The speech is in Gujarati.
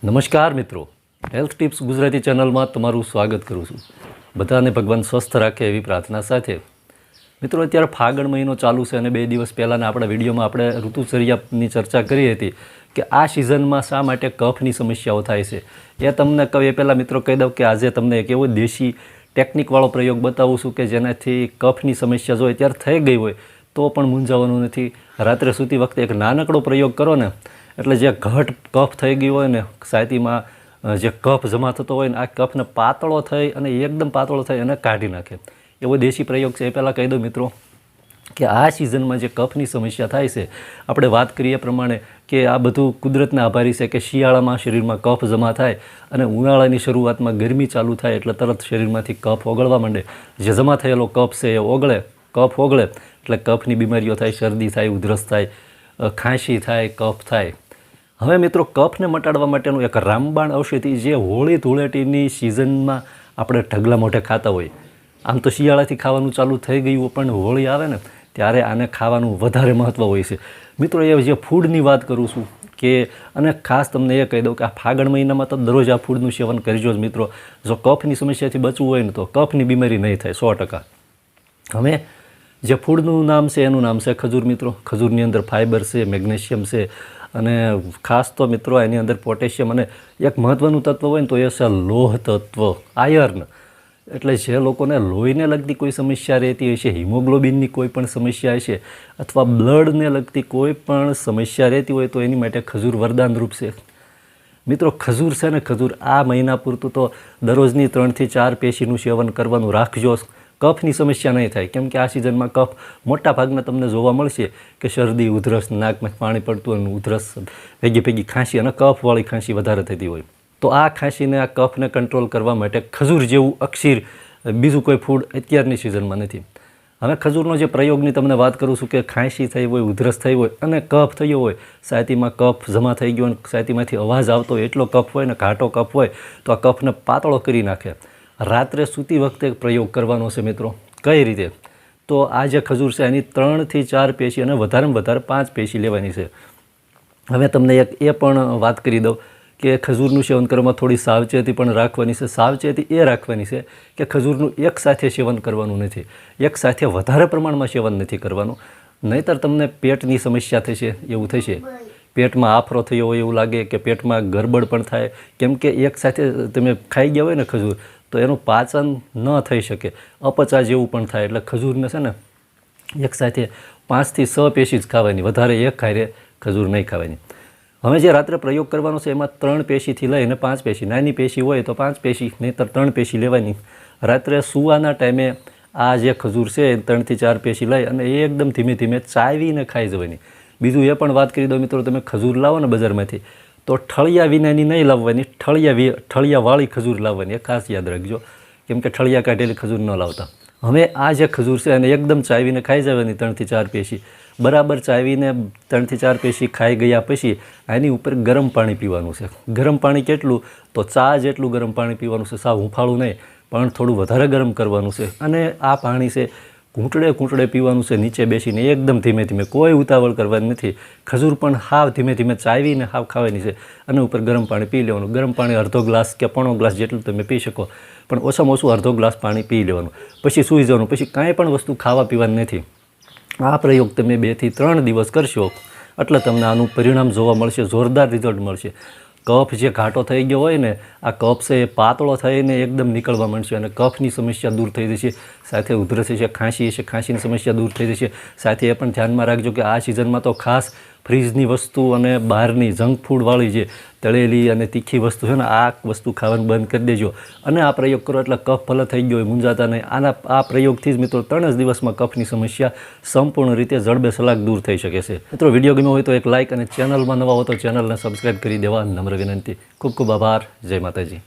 નમસ્કાર મિત્રો, હેલ્થ ટિપ્સ ગુજરાતી ચેનલમાં તમારું સ્વાગત કરું છું। બધાને ભગવાન સ્વસ્થ રાખે એવી પ્રાર્થના સાથે મિત્રો, અત્યારે ફાગણ મહિનો ચાલુ છે અને 2 દિવસ પહેલાંના આપણા વિડીયોમાં આપણે ઋતુચર્યાની ચર્ચા કરી હતી કે આ સિઝનમાં શા માટે કફની સમસ્યાઓ થાય છે એ તમને કહું એ પહેલાં મિત્રો કહી દઉં કે આજે તમને એક એવો દેશી ટેકનિકવાળો પ્રયોગ બતાવું છું કે જેનાથી કફની સમસ્યા જો અત્યારે થઈ ગઈ હોય તો પણ મૂંઝાવાનું નથી। રાત્રે સૂતી વખતે એક નાનકડો પ્રયોગ કરો ને એટલે જે ઘટ કફ થઈ ગયો હોય ને છાતીમાં જે કફ જમા થતો હોય ને આ કફને પાતળો થઈ અને એકદમ પાતળો થઈ અને કાઢી નાખે એવો દેશી પ્રયોગ છે। એ પહેલાં કહી દઉં મિત્રો કે આ સિઝનમાં જે કફની સમસ્યા થાય છે આપણે વાત કરીએ પ્રમાણે કે આ બધું કુદરતને આભારી છે કે શિયાળામાં શરીરમાં કફ જમા થાય અને ઉનાળાની શરૂઆતમાં ગરમી ચાલુ થાય એટલે તરત શરીરમાંથી કફ ઓગળવા માંડે। જે જમા થયેલો કફ છે એ ઓગળે, કફ ઓગળે એટલે કફની બીમારીઓ થાય, શરદી થાય, ઉધરસ થાય, ખાંસી થાય, કફ થાય। હવે મિત્રો, કફને મટાડવા માટેનું એક રામબાણ ઔષધિ જે હોળી ધૂળેટીની સિઝનમાં આપણે ઢગલા મોઢે ખાતા હોય, આમ તો શિયાળાથી ખાવાનું ચાલુ થઈ ગયું પણ હોળી આવે ને ત્યારે આને ખાવાનું વધારે મહત્ત્વ હોય છે મિત્રો। એ જે ફૂડની વાત કરું છું કે અને ખાસ તમને એ કહી દઉં કે આ ફાગણ મહિનામાં તો દરરોજ આ ફૂડનું સેવન કરજો જ મિત્રો। જો કફની સમસ્યાથી બચવું હોય ને તો કફની બીમારી નહીં થાય 100%। હવે જે ફૂડનું નામ છે એનું નામ છે ખજૂર મિત્રો। ખજૂરની અંદર ફાઇબર છે, મેગ્નેશિયમ છે અને ખાસ તો મિત્રો એની અંદર પોટેશિયમ અને એક મહત્ત્વનું તત્વ હોય ને તો એ છે લોહ તત્વ, આયર્ન। એટલે જે લોકોને લોહીને લગતી કોઈ સમસ્યા રહેતી હશે, હિમોગ્લોબિનની કોઈ પણ સમસ્યા હશે અથવા બ્લડને લગતી કોઈ પણ સમસ્યા રહેતી હોય તો એની માટે ખજૂર વરદાનરૂપ છે મિત્રો। ખજૂર છે ને, ખજૂર આ મહિના પૂરતું તો દરરોજની 3 થી 4 પેશીનું સેવન કરવાનું રાખજો। કફની સમસ્યા નહીં થાય કેમ કે આ સિઝનમાં કફ મોટા ભાગના તમને જોવા મળશે કે શરદી, ઉધરસ, નાકમાં પાણી પડતું અને ઉધરસ ભેગી ખાંસી અને કફવાળી ખાંસી વધારે થતી હોય। તો આ ખાંસીને, આ કફને કંટ્રોલ કરવા માટે ખજૂર જેવું અક્ષીર બીજું કોઈ ફૂડ અત્યારની સિઝનમાં નથી। હવે ખજૂરનો જે પ્રયોગની તમને વાત કરું છું કે ખાંસી થઈ હોય, ઉધરસ થઈ હોય અને કફ થયો હોય, છાતીમાં કફ જમા થઈ ગયો અને છાતીમાંથી અવાજ આવતો હોય, એટલો કફ હોય ને ઘાટો કફ હોય તો આ કફને પાતળો કરી નાખે। રાત્રે સૂતી વખતે પ્રયોગ કરવાનો છે મિત્રો। કઈ રીતે? તો આ જે ખજૂર છે એની 3 થી 4 પેશી અને વધારેમાં વધારે 5 પેશી લેવાની છે। હવે તમને એક એ પણ વાત કરી દઉં કે ખજૂરનું સેવન કરવામાં થોડી સાવચેતી પણ રાખવાની છે। સાવચેતી એ રાખવાની છે કે ખજૂરનું એક સાથે સેવન કરવાનું નથી, એક સાથે વધારે પ્રમાણમાં સેવન નથી કરવાનું, નહીંતર તમને પેટની સમસ્યા થશે એવું થશે। પેટમાં આફરો થયો હોય એવું લાગે કે પેટમાં ગરબડ પણ થાય કેમ કે એક સાથે તમે ખાઈ ગયા હોય ને ખજૂર તો એનું પાચન ન થઈ શકે, અપચા જેવું પણ થાય। એટલે ખજૂરને છે ને એક સાથે 5 થી 6 પેશી જ ખાવાની, વધારે એક ખાયરે ખજૂર નહીં ખાવાની। હવે જે રાત્રે પ્રયોગ કરવાનો છે એમાં 3 પેશીથી લઈને 5 પેશી, નાની પેશી હોય તો 5 પેશી નહીંતર 3 પેશી લેવાની। રાત્રે સૂવાના ટાઈમે આ જે ખજૂર છે 3 થી 4 પેશી લઈ અને એકદમ ધીમે ધીમે ચાવીને ખાઈ જવાની। બીજું એ પણ વાત કરી દો મિત્રો, તમે ખજૂર લાવો ને બજારમાંથી તો ઠળિયા વિનાની નહીં લાવવાની, ઠળિયાવાળી ખજૂર લાવવાની, એ ખાસ યાદ રાખજો કેમ કે ઠળિયા કાઢેલી ખજૂર ન લાવતા। હવે આ જે ખજૂર છે એને એકદમ ચાવીને ખાઈ જવાની 3 થી 4 પેશી। બરાબર ચાવીને 3 થી 4 પેશી ખાઈ ગયા પછી આની ઉપર ગરમ પાણી પીવાનું છે। ગરમ પાણી કેટલું? તો ચા જેટલું ગરમ પાણી પીવાનું છે, સાવ હુંફાળું નહીં પણ થોડું વધારે ગરમ કરવાનું છે અને આ પાણી છે ઘૂંટડે ઘૂંટડે પીવાનું છે, નીચે બેસીને એકદમ ધીમે ધીમે, કોઈ ઉતાવળ કરવાની નથી। ખજૂર પણ હાવ ધીમે ધીમે ચાવીને હાવ ખાવાની છે અને ઉપર ગરમ પાણી પી લેવાનું। ગરમ પાણી અડધો ગ્લાસ કે પોણો ગ્લાસ જેટલું તમે પી શકો પણ ઓછામાં ઓછું અડધો ગ્લાસ પાણી પી લેવાનું, પછી સૂઈ જવાનું, પછી કાંઈ પણ વસ્તુ ખાવા પીવાની નથી। આ પ્રયોગ તમે 2 થી 3 દિવસ કરશો એટલે તમને આનું પરિણામ જોવા મળશે, જોરદાર રિઝલ્ટ મળશે। કફ જે ઘાટો થઈ ગયો હોય ને આ કફ છે એ પાતળો થઈને એકદમ નીકળવા માંડશે અને કફની સમસ્યા દૂર થઈ જશે। સાથે ઉધરસ છે, ખાંસી છે, ખાંસીની સમસ્યા દૂર થઈ જશે। સાથે એ પણ ધ્યાનમાં રાખજો કે આ સિઝનમાં તો ખાસ ફ્રીજની વસ્તુ અને બહારની જંક ફૂડવાળી જે તળેલી અને તીખી વસ્તુ છે ને આ વસ્તુ ખાવાનું બંધ કરી દેજો અને આ પ્રયોગ કરો એટલે કફ ભલે થઈ ગયો હોય મૂંઝાતા નહીં। આ પ્રયોગથી જ મિત્રો 3 જ દિવસમાં કફની સમસ્યા સંપૂર્ણ રીતે જડબે સલાક દૂર થઈ શકે છે। મિત્રો, વિડીયો ગમ્યો હોય તો એક લાઇક અને ચેનલમાં નવા હો તો ચેનલને સબસ્ક્રાઈબ કરી દેવા નમ્ર વિનંતી। ખૂબ ખૂબ આભાર। જય માતાજી।